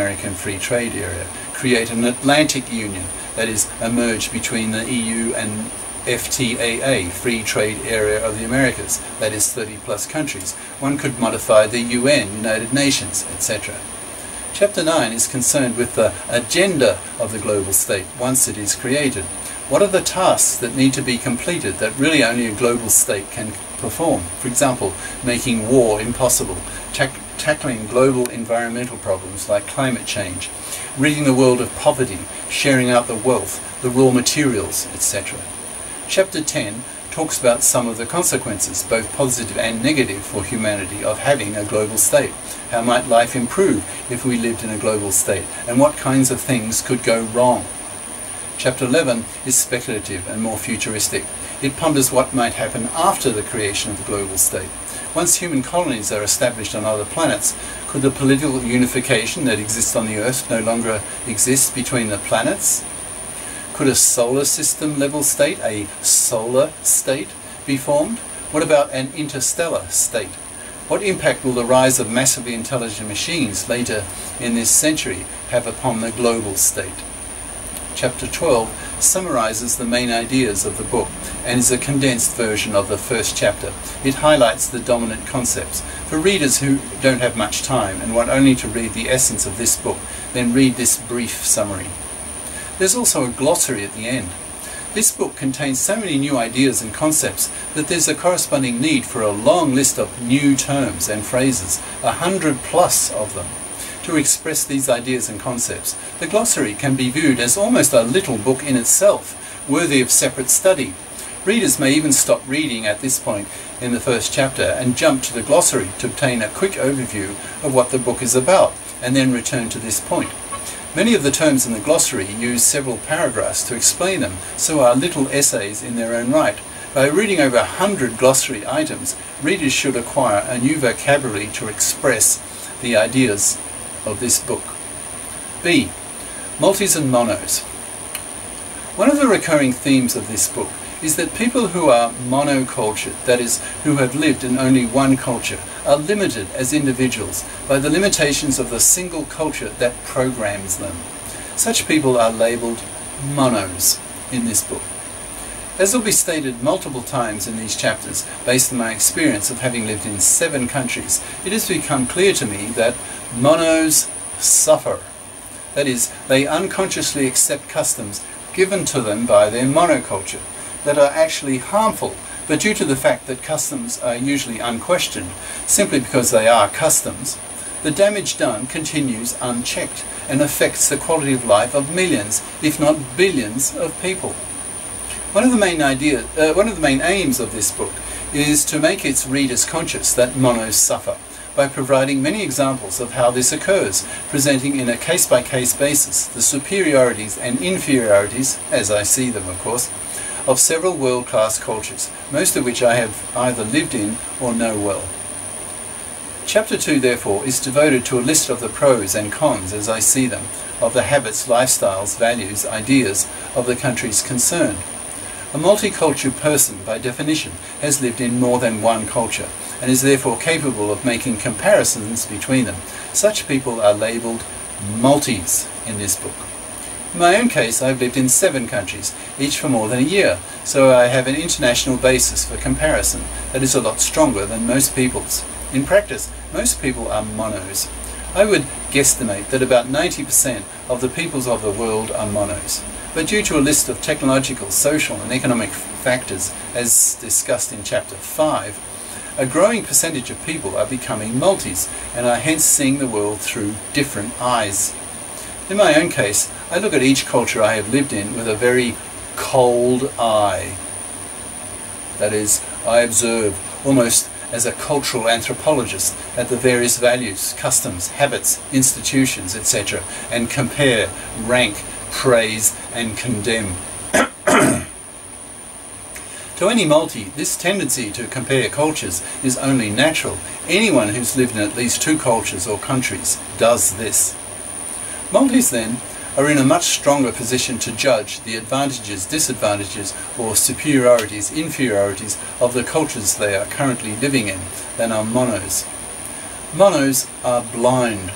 American Free Trade Area, create an Atlantic Union, that is, a merge between the EU and FTAA, Free Trade Area of the Americas, that is 30 plus countries. One could modify the UN, United Nations, etc. Chapter 9 is concerned with the agenda of the global state once it is created. What are the tasks that need to be completed that really only a global state can perform? For example, making war impossible, tackling global environmental problems like climate change, ridding the world of poverty, sharing out the wealth, the raw materials, etc. Chapter 10 talks about some of the consequences, both positive and negative, for humanity of having a global state. How might life improve if we lived in a global state, and what kinds of things could go wrong? Chapter 11 is speculative and more futuristic. It ponders what might happen after the creation of the global state. Once human colonies are established on other planets, could the political unification that exists on the Earth no longer exist between the planets? Could a solar system level state, a solar state, be formed? What about an interstellar state? What impact will the rise of massively intelligent machines later in this century have upon the global state? Chapter 12 summarizes the main ideas of the book and is a condensed version of the first chapter. It highlights the dominant concepts. For readers who don't have much time and want only to read the essence of this book, then read this brief summary. There's also a glossary at the end. This book contains so many new ideas and concepts that there's a corresponding need for a long list of new terms and phrases, 100 plus of them, to express these ideas and concepts. The glossary can be viewed as almost a little book in itself, worthy of separate study. Readers may even stop reading at this point in the first chapter and jump to the glossary to obtain a quick overview of what the book is about, and then return to this point. Many of the terms in the glossary use several paragraphs to explain them, so are little essays in their own right. By reading over 100 glossary items, readers should acquire a new vocabulary to express the ideas of this book. B. Multis and monos. One of the recurring themes of this book is that people who are monocultured, that is, who have lived in only one culture, are limited as individuals by the limitations of the single culture that programs them. Such people are labelled monos in this book. As will be stated multiple times in these chapters, based on my experience of having lived in 7 countries, it has become clear to me that monos suffer. That is, they unconsciously accept customs given to them by their monoculture that are actually harmful, but due to the fact that customs are usually unquestioned, simply because they are customs, the damage done continues unchecked and affects the quality of life of millions, if not billions, of people. One of the main aims of this book is to make its readers conscious that monos suffer, by providing many examples of how this occurs, presenting in a case-by-case basis the superiorities and inferiorities, as I see them of course, of several world-class cultures, most of which I have either lived in or know well. Chapter 2, therefore, is devoted to a list of the pros and cons, as I see them, of the habits, lifestyles, values, ideas of the countries concerned. A multicultural person, by definition, has lived in more than one culture, and is therefore capable of making comparisons between them. Such people are labelled multis in this book. In my own case, I've lived in 7 countries, each for more than a year, so I have an international basis for comparison that is a lot stronger than most people's. In practice, most people are monos. I would guesstimate that about 90% of the peoples of the world are monos. But due to a list of technological, social and economic factors, as discussed in Chapter 5, a growing percentage of people are becoming multis and are hence seeing the world through different eyes. In my own case, I look at each culture I have lived in with a very cold eye. That is, I observe, almost as a cultural anthropologist, at the various values, customs, habits, institutions, etc., and compare, rank, praise, and condemn. To any multi, this tendency to compare cultures is only natural. Anyone who's lived in at least 2 cultures or countries does this. Multis, then, are in a much stronger position to judge the advantages, disadvantages, or superiorities, inferiorities of the cultures they are currently living in than are monos. Monos are blind.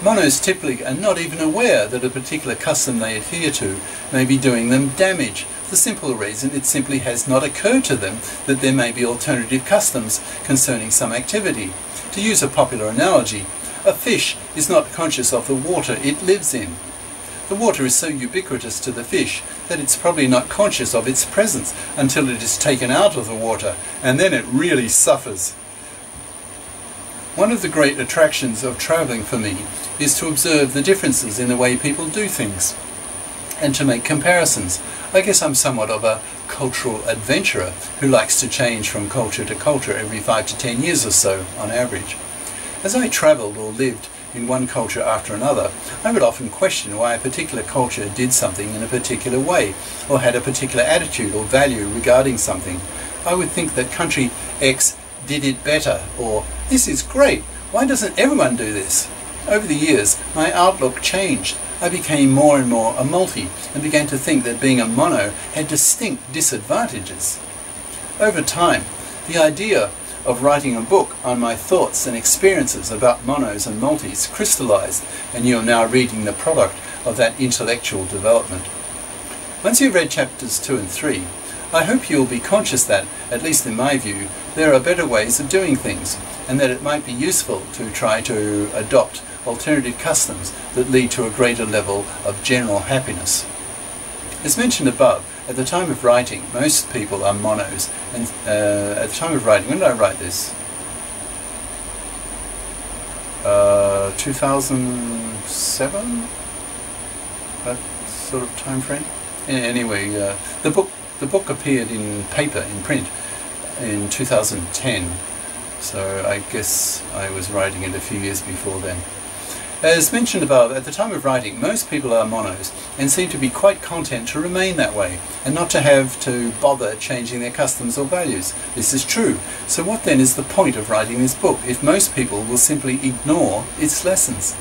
Monos typically are not even aware that a particular custom they adhere to may be doing them damage. The simple reason it simply has not occurred to them that there may be alternative customs concerning some activity. To use a popular analogy, a fish is not conscious of the water it lives in. The water is so ubiquitous to the fish that it's probably not conscious of its presence until it is taken out of the water, and then it really suffers. One of the great attractions of travelling for me is to observe the differences in the way people do things and to make comparisons. I guess I'm somewhat of a cultural adventurer who likes to change from culture to culture every 5 to 10 years or so on average. As I travelled or lived in one culture after another, I would often question why a particular culture did something in a particular way, or had a particular attitude or value regarding something. I would think that country X did it better, or this is great, why doesn't everyone do this? Over the years, my outlook changed. I became more and more a multi, and began to think that being a mono had distinct disadvantages. Over time, the idea of writing a book on my thoughts and experiences about monos and multis crystallized, and you are now reading the product of that intellectual development. Once you've read chapters 2 and 3, I hope you'll be conscious that, at least in my view, there are better ways of doing things, and that it might be useful to try to adopt alternative customs that lead to a greater level of general happiness. As mentioned above, at the time of writing, most people are monos, and at the time of writing, when did I write this? 2007? That sort of time frame? Anyway, the book appeared in paper, in print, in 2010, so I guess I was writing it a few years before then. As mentioned above, at the time of writing, most people are monos and seem to be quite content to remain that way and not to have to bother changing their customs or values. This is true. So what then is the point of writing this book if most people will simply ignore its lessons?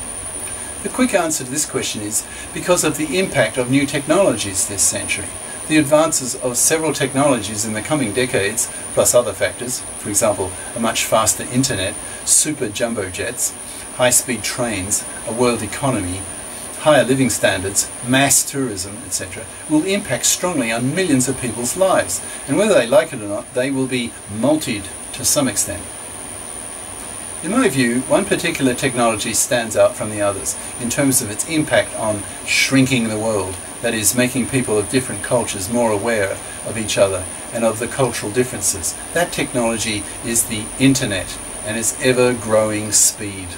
The quick answer to this question is because of the impact of new technologies this century. The advances of several technologies in the coming decades, plus other factors, for example, a much faster internet, super jumbo jets, high-speed trains, a world economy, higher living standards, mass tourism, etc., will impact strongly on millions of people's lives, and whether they like it or not, they will be multied to some extent. In my view, one particular technology stands out from the others in terms of its impact on shrinking the world, that is, making people of different cultures more aware of each other and of the cultural differences. That technology is the internet and its ever-growing speed.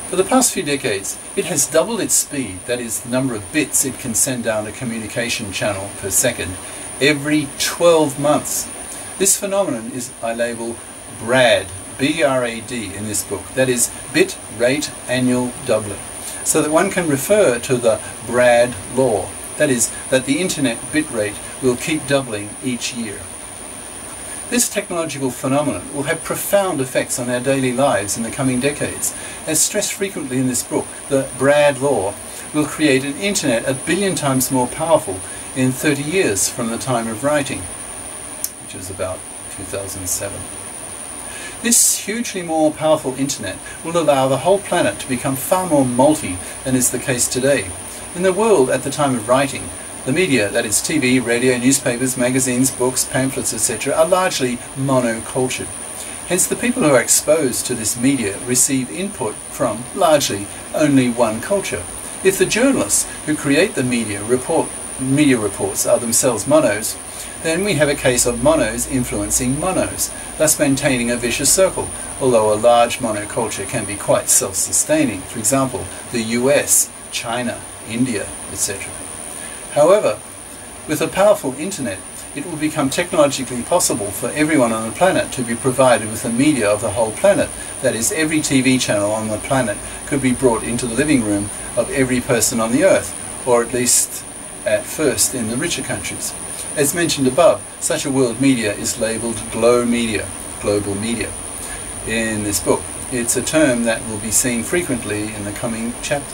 For the past few decades, it has doubled its speed, that is, the number of bits it can send down a communication channel per second, every 12 months. This phenomenon is, I label, BRAD, B-R-A-D in this book, that is, bit rate annual doubling, so that one can refer to the BRAD law, that is, that the internet bit rate will keep doubling each year. This technological phenomenon will have profound effects on our daily lives in the coming decades. As stressed frequently in this book, the BRAD law will create an internet 1 billion times more powerful in 30 years from the time of writing, which is about 2007. This hugely more powerful internet will allow the whole planet to become far more multi than is the case today. In the world at the time of writing, the media, that is TV, radio, newspapers, magazines, books, pamphlets, etc., are largely monocultured. Hence the people who are exposed to this media receive input from, largely, only one culture. If the journalists who create the media reports are themselves monos, then we have a case of monos influencing monos, thus maintaining a vicious circle, although a large monoculture can be quite self-sustaining, for example, the US, China, India, etc. However, with a powerful internet, it will become technologically possible for everyone on the planet to be provided with the media of the whole planet. That is, every TV channel on the planet could be brought into the living room of every person on the earth, or at least at first in the richer countries. As mentioned above, such a world media is labelled global media, in this book. It's a term that will be seen frequently in the coming chapters.